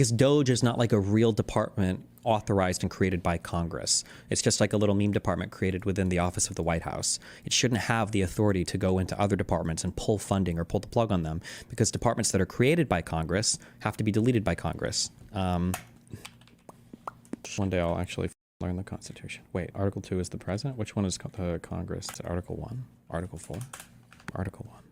Because DOGE is not like a real department authorized and created by Congress. It's just like a little meme department created within the office of the White House. It shouldn't have the authority to go into other departments and pull funding or pull the plug on them, because departments that are created by Congress have to be deleted by Congress. One day I'll actually learn the Constitution. Wait, Article 2 is the President? Which one is Congress? Is it Article 1? Article 4? Article 1.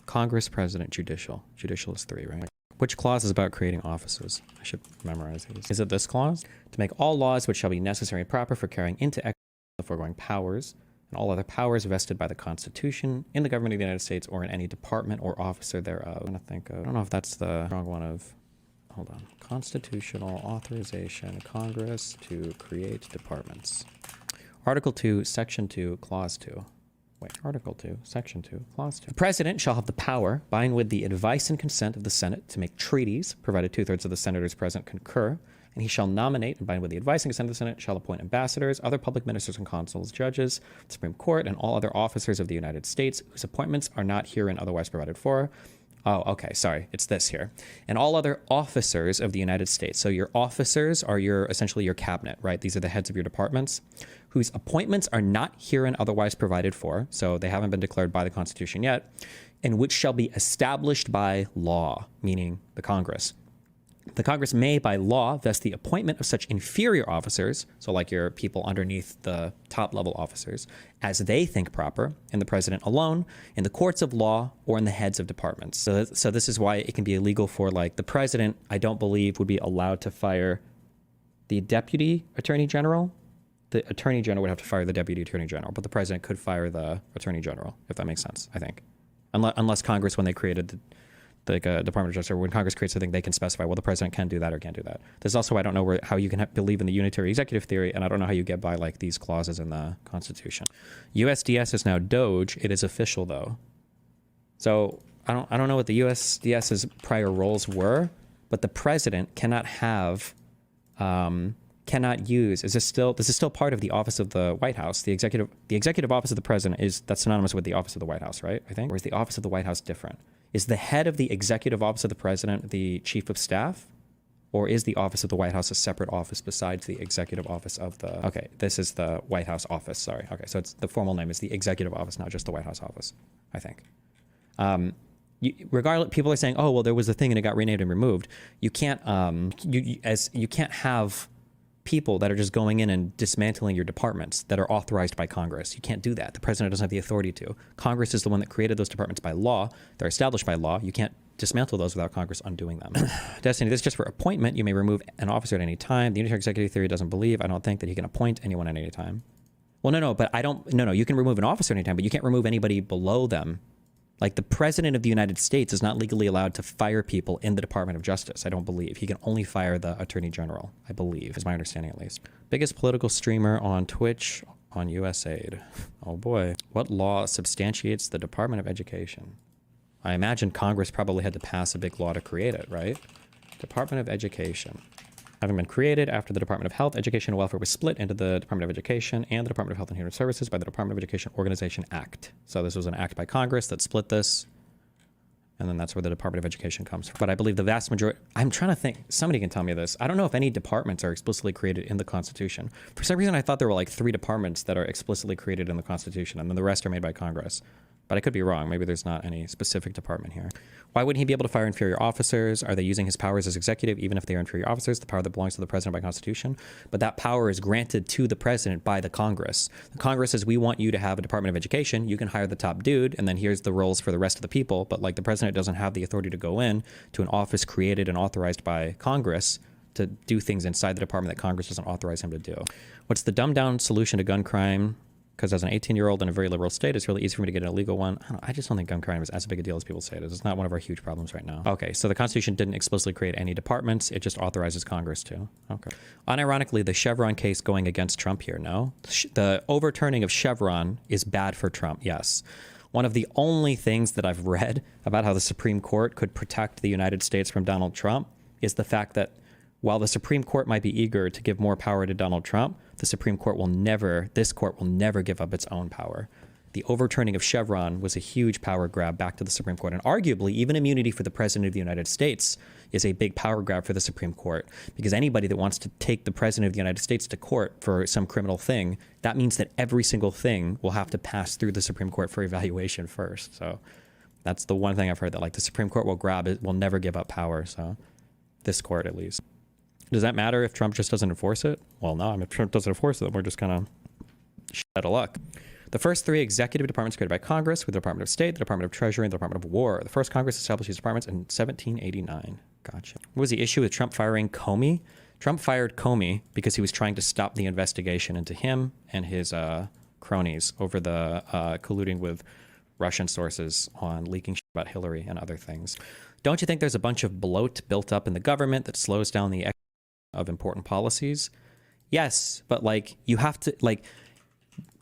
Congress, President, Judicial. Judicial is 3, right? Which clause is about creating offices? I should memorize these. Is it this clause? To make all laws which shall be necessary and proper for carrying into exercise the foregoing powers, and all other powers vested by the Constitution in the government of the United States or in any department or officer thereof. I'm gonna think of, I don't know if that's the wrong one of, hold on. Constitutional authorization, Congress to create departments. Article 2, Section 2, Clause 2. Wait, Article 2, Section 2, Clause 2. The President shall have the power, by and with the advice and consent of the Senate, to make treaties, provided 2/3 of the senators present concur, and he shall nominate, and by and with the advice and consent of the Senate, shall appoint ambassadors, other public ministers and consuls, judges, the Supreme Court, and all other officers of the United States, whose appointments are not herein otherwise provided for. Oh, okay, sorry, it's this here. And all other officers of the United States. So your officers are essentially your cabinet, right? These are the heads of your departments, whose appointments are not herein otherwise provided for, so they haven't been declared by the Constitution yet, and which shall be established by law, meaning the Congress. The Congress may, by law, vest the appointment of such inferior officers, so like your people underneath the top-level officers, as they think proper, in the President alone, in the courts of law, or in the heads of departments. So this is why it can be illegal for, like, the President, I don't believe, would be allowed to fire the Deputy Attorney General. The Attorney General would have to fire the Deputy Attorney General, but the President could fire the Attorney General, if that makes sense, I think. Unless Congress, when they created the Department of Justice, or when Congress creates something, they can specify, well, the President can do that or can't do that. There's also, I don't know how you can believe in the unitary executive theory, and I don't know how you get by like these clauses in the Constitution. USDS is now DOGE. It is official though. So I don't know what the USDS's prior roles were, but the President cannot have, cannot use, this is still part of the office of the White House. The executive office of the President that's synonymous with the office of the White House, right? I think. Or is the office of the White House different? Is the head of the executive office of the President the chief of staff? Or is the office of the White House a separate office besides the executive office of the... Okay, this is the White House office, sorry. Okay, so the formal name is the executive office, not just the White House office, I think. Regardless, people are saying, oh, well, there was a thing and it got renamed and removed. You can't, you can't have people that are just going in and dismantling your departments that are authorized by Congress. You can't do that. The President doesn't have the authority to. Congress is the one that created those departments by law. They're established by law. You can't dismantle those without Congress undoing them. Destiny, this is just for appointment. You may remove an officer at any time. The unitary executive theory doesn't believe. I don't think that he can appoint anyone at any time. Well, no, but you can remove an officer at any time, but you can't remove anybody below them. Like, the President of the United States is not legally allowed to fire people in the Department of Justice, I don't believe. He can only fire the Attorney General, I believe, is my understanding at least. Biggest political streamer on Twitch on USAID. Oh boy. What law substantiates the Department of Education? I imagine Congress probably had to pass a big law to create it, right? Department of Education. Having been created after the Department of Health, Education, and Welfare was split into the Department of Education and the Department of Health and Human Services by the Department of Education Organization Act. So this was an act by Congress that split this, and then that's where the Department of Education comes from. But I believe the vast majority, I'm trying to think, somebody can tell me this. I don't know if any departments are explicitly created in the Constitution. For some reason, I thought there were like 3 departments that are explicitly created in the Constitution, and then the rest are made by Congress. But I could be wrong. Maybe there's not any specific department here. Why wouldn't he be able to fire inferior officers? Are they using his powers as executive, even if they are inferior officers? The power that belongs to the President by Constitution. But that power is granted to the President by the Congress. The Congress says, we want you to have a Department of Education. You can hire the top dude, and then here's the roles for the rest of the people. But like, the President doesn't have the authority to go in to an office created and authorized by Congress to do things inside the department that Congress doesn't authorize him to do. What's the dumbed down solution to gun crime? Because as an 18-year-old in a very liberal state, it's really easy for me to get an illegal one. I just don't think gun crime is as big a deal as people say it is. It's not one of our huge problems right now. Okay, so the Constitution didn't explicitly create any departments. It just authorizes Congress to. Okay. Unironically, the Chevron case going against Trump here, no? The overturning of Chevron is bad for Trump, yes. One of the only things that I've read about how the Supreme Court could protect the United States from Donald Trump is the fact that while the Supreme Court might be eager to give more power to Donald Trump, the Supreme Court will never, this court will never give up its own power. the overturning of Chevron was a huge power grab back to the Supreme Court. And arguably, even immunity for the president of the United States is a big power grab for the Supreme Court, because anybody that wants to take the president of the United States to court for some criminal thing, that means that every single thing will have to pass through the Supreme Court for evaluation first. So that's the one thing I've heard, that like the Supreme Court will grab it, will never give up power. So this court, at least. Does that matter if Trump just doesn't enforce it? Well, no, I mean, if Trump doesn't enforce it, then we're just kind of shit out of luck. The first three executive departments created by Congress were the Department of State, the Department of Treasury, and the Department of War. The first Congress established these departments in 1789. Gotcha. What was the issue with Trump firing Comey? Trump fired Comey because he was trying to stop the investigation into him and his cronies over the colluding with Russian sources on leaking shit about Hillary and other things. Don't you think there's a bunch of bloat built up in the government that slows down the execution of important policies? Yes, but like you have to, like,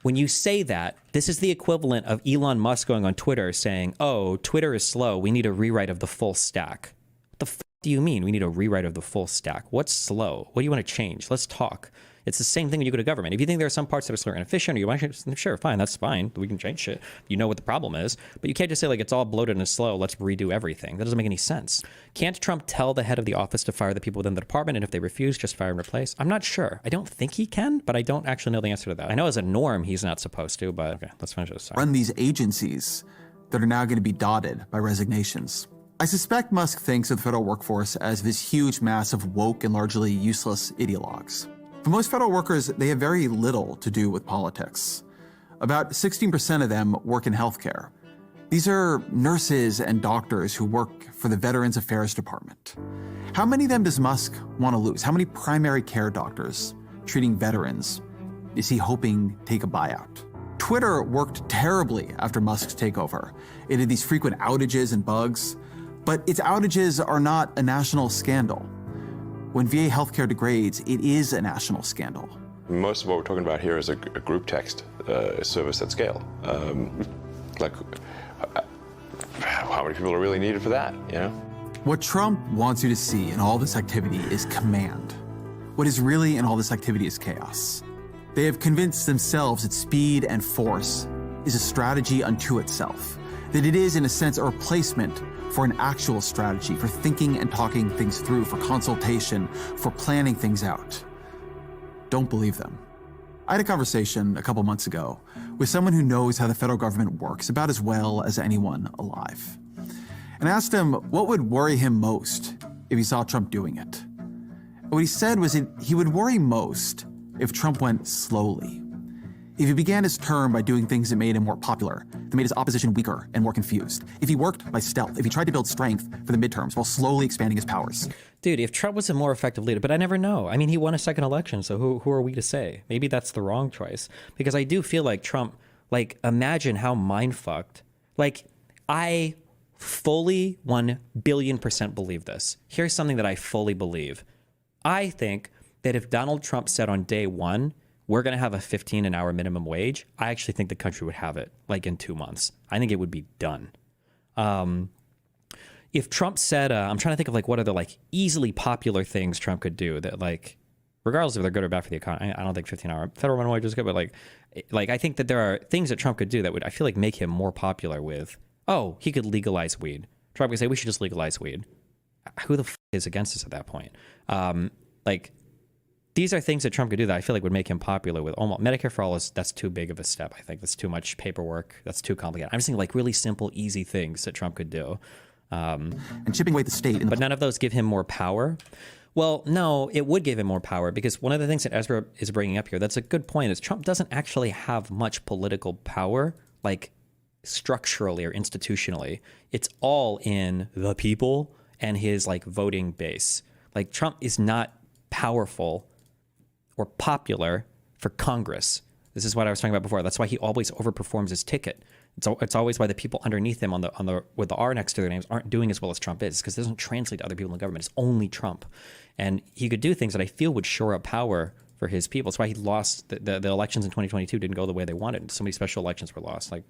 when you say that, this is the equivalent of Elon Musk going on Twitter saying, oh, Twitter is slow, we need a rewrite of the full stack. What the f do you mean we need a rewrite of the full stack? What's slow? What do you want to change? Let's talk. It's the same thing when you go to government. If you think there are some parts that are slow or inefficient, or you want to, sure, fine, that's fine. We can change shit. You know what the problem is. But you can't just say, like, it's all bloated and slow, let's redo everything. That doesn't make any sense. Can't Trump tell the head of the office to fire the people within the department, and if they refuse, just fire and replace? I'm not sure. I don't think he can, but I don't actually know the answer to that. I know as a norm, he's not supposed to, but okay, let's finish this. Sorry. Run these agencies that are now going to be dotted by resignations. I suspect Musk thinks of the federal workforce as this huge mass of woke and largely useless ideologues. For most federal workers, they have very little to do with politics. About 16% of them work in healthcare. These are nurses and doctors who work for the Veterans Affairs Department. How many of them does Musk want to lose? How many primary care doctors treating veterans is he hoping take a buyout? Twitter worked terribly after Musk's takeover. It had these frequent outages and bugs, but its outages are not a national scandal. When VA healthcare degrades, it is a national scandal. Most of what we're talking about here is a group text service at scale. Like, how many people are really needed for that, you know? What Trump wants you to see in all this activity is command. What is really in all this activity is chaos. They have convinced themselves that speed and force is a strategy unto itself, that it is, in a sense, a replacement for an actual strategy, for thinking and talking things through, for consultation, for planning things out. Don't believe them. I had a conversation a couple months ago with someone who knows how the federal government works about as well as anyone alive. And I asked him what would worry him most if he saw Trump doing it. And what he said was that he would worry most if Trump went slowly. If he began his term by doing things that made him more popular, that made his opposition weaker and more confused. If he worked by stealth, if he tried to build strength for the midterms while slowly expanding his powers. Dude, if Trump was a more effective leader, but I never know. I mean, he won a second election, so who are we to say? Maybe that's the wrong choice. Because I do feel like Trump, like, imagine how mind-fucked. Like, I fully 1 billion% believe this. Here's something that I fully believe. I think that if Donald Trump said on day one, we're going to have a 15 an hour minimum wage, I actually think the country would have it like in 2 months. I think it would be done. If Trump said, I'm trying to think of like what are the like easily popular things Trump could do that, like, regardless if they're good or bad for the economy, I don't think 15-hour federal minimum wage is good, but like I think that there are things that Trump could do that would, I feel like, make him more popular with, oh, he could legalize weed. Trump could say, we should just legalize weed. Who the f is against us at that point? Like, these are things that Trump could do that I feel like would make him popular with. Almost Medicare for all that's too big of a step. I think that's too much paperwork. That's too complicated. I'm just thinking like really simple, easy things that Trump could do. And chipping away the state. But none of those give him more power. Well, no, it would give him more power because one of the things that Ezra is bringing up here, that's a good point, is Trump doesn't actually have much political power, like structurally or institutionally. It's all in the people and his like voting base. Like Trump is not powerful or popular for Congress. This is what I was talking about before. That's why he always overperforms his ticket. It's always why the people underneath him on the with the R next to their names aren't doing as well as Trump is, because it doesn't translate to other people in the government. It's only Trump. And he could do things that I feel would shore up power for his people. That's why he lost the elections in 2022 didn't go the way they wanted. So many special elections were lost. Like,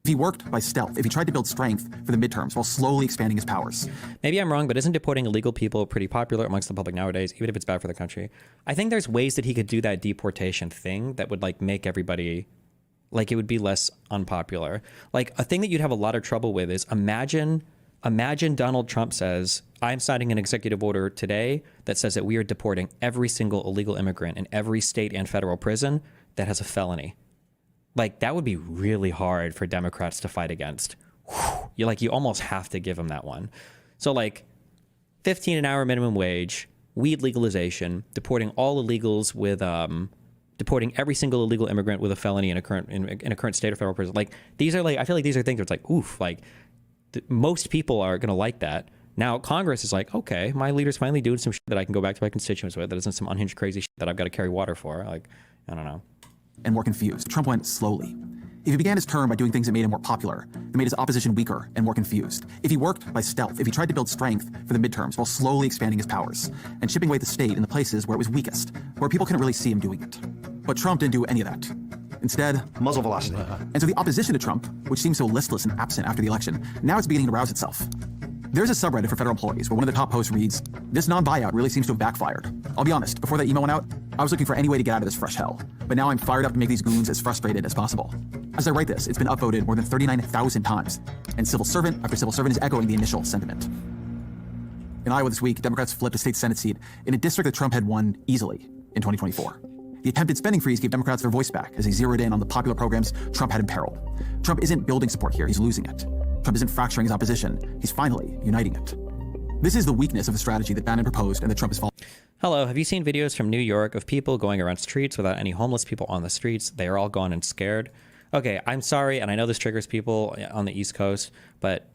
if he worked by stealth, if he tried to build strength for the midterms while slowly expanding his powers. Maybe I'm wrong, but isn't deporting illegal people pretty popular amongst the public nowadays, even if it's bad for the country? I think there's ways that he could do that deportation thing that would like make everybody Like, it would be less unpopular. Like, a thing that you'd have a lot of trouble with is imagine Donald Trump says, I'm signing an executive order today that says that we are deporting every single illegal immigrant in every state and federal prison that has a felony. Like, that would be really hard for Democrats to fight against. Whew. You almost have to give them that one. So like 15 an hour minimum wage, weed legalization, deporting all illegals with, deporting every single illegal immigrant with a felony in a current state or federal prison. Like, these are like, I feel like these are things where it's like, oof, like most people are going to like that. Now Congress is like, okay, my leader's finally doing some shit that I can go back to my constituents with. That isn't some unhinged crazy shit that I've got to carry water for. Like, I don't know. And more confused. Trump went slowly. If he began his term by doing things that made him more popular, that made his opposition weaker and more confused, if he worked by stealth, if he tried to build strength for the midterms while slowly expanding his powers and chipping away at the state in the places where it was weakest, where people couldn't really see him doing it. But Trump didn't do any of that. Instead, muzzle velocity. And so the opposition to Trump, which seemed so listless and absent after the election, now it's beginning to rouse itself. There's a subreddit for federal employees where one of the top posts reads, "This non-buyout really seems to have backfired. I'll be honest, before that email went out, I was looking for any way to get out of this fresh hell. But now I'm fired up to make these goons as frustrated as possible." As I write this, it's been upvoted more than 39,000 times, and civil servant after civil servant is echoing the initial sentiment. In Iowa this week, Democrats flipped a state Senate seat in a district that Trump had won easily in 2024. The attempted spending freeze gave Democrats their voice back as they zeroed in on the popular programs Trump had imperiled. Trump isn't building support here, he's losing it. Trump isn't fracturing his opposition, he's finally uniting it. This is the weakness of the strategy that Bannon proposed and that Trump is following. Hello, have you seen videos from New York of people going around streets without any homeless people on the streets? They are all gone and scared. Okay, I'm sorry, and I know this triggers people on the East Coast, but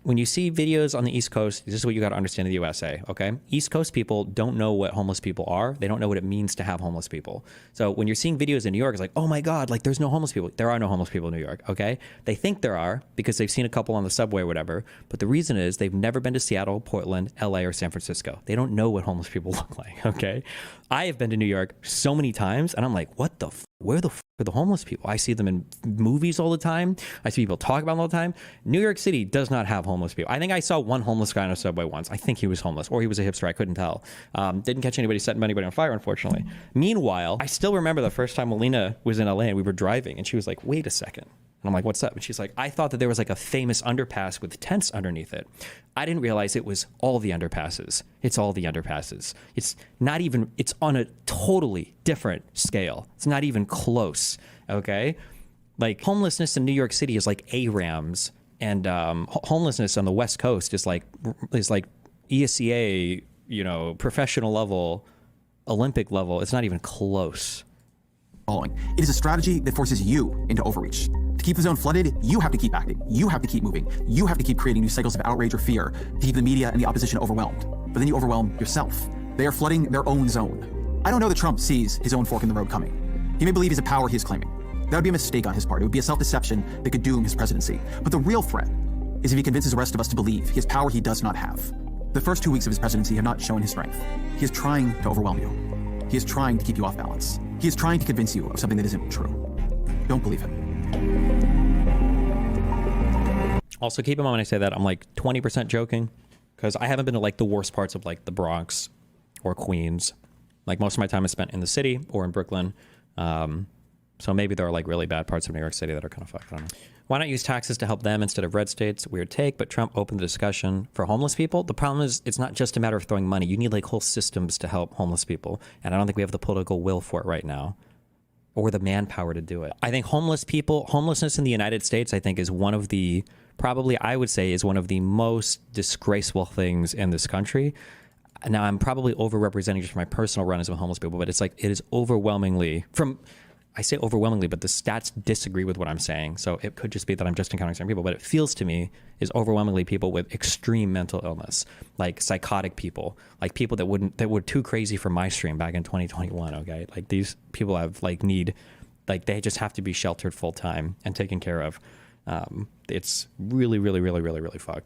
when you see videos on the East Coast, this is what you got to understand in the USA, okay? East Coast people don't know what homeless people are. They don't know what it means to have homeless people. So when you're seeing videos in New York, it's like, oh my God, like there's no homeless people. There are no homeless people in New York, okay? They think there are because they've seen a couple on the subway or whatever, but the reason is they've never been to Seattle, Portland, LA, or San Francisco. They don't know what homeless people look like, okay? I have been to New York so many times, and I'm like, what the where the are the homeless people? I see them in movies all the time. I see people talk about them all the time. New York City does not have homeless people. I think I saw one homeless guy on a subway once. I think he was homeless, or he was a hipster. I couldn't tell. Didn't catch anybody setting anybody on fire, unfortunately. Meanwhile, I still remember the first time Melina was in LA and we were driving, and she was like, wait a second. And I'm like, what's up? And she's like, I thought that there was like a famous underpass with tents underneath it. I didn't realize it was all the underpasses. It's all the underpasses. It's not even, it's on a totally different scale. It's not even close, okay? Like homelessness in New York City is like ARAMs, and homelessness on the West Coast is like ESCA, professional level, Olympic level. It's not even close. It is a strategy that forces you into overreach. To keep the zone flooded, you have to keep acting. You have to keep moving. You have to keep creating new cycles of outrage or fear to keep the media and the opposition overwhelmed. But then you overwhelm yourself. They are flooding their own zone. I don't know that Trump sees his own fork in the road coming. He may believe he's a power he is claiming. That would be a mistake on his part. It would be a self-deception that could doom his presidency. But the real threat is if he convinces the rest of us to believe he has power he does not have. The first 2 weeks of his presidency have not shown his strength. He is trying to overwhelm you. He is trying to keep you off balance. He is trying to convince you of something that isn't true. Don't believe him. Also, keep in mind when I say that, I'm like 20% joking, because I haven't been to like the worst parts of like the Bronx or Queens. Like most of my time is spent in the city or in Brooklyn. So maybe there are like really bad parts of New York City that are kind of fucked. I don't know. Why not use taxes to help them instead of red states? Weird take, but Trump opened the discussion for homeless people. The problem is it's not just a matter of throwing money. You need like whole systems to help homeless people. And I don't think we have the political will for it right now, or the manpower to do it. I think homelessness in the United States, I think is one of the, probably I would say is one of the most disgraceful things in this country. Now I'm probably overrepresenting just my personal run-ins with homeless people, but it's like, it is overwhelmingly I say overwhelmingly, but the stats disagree with what I'm saying. So it could just be that I'm just encountering certain people, but it feels to me is overwhelmingly people with extreme mental illness, like psychotic people, like people that were too crazy for my stream back in 2021. Okay. Like these people have they just have to be sheltered full time and taken care of. It's really, really, really, really, really fucked.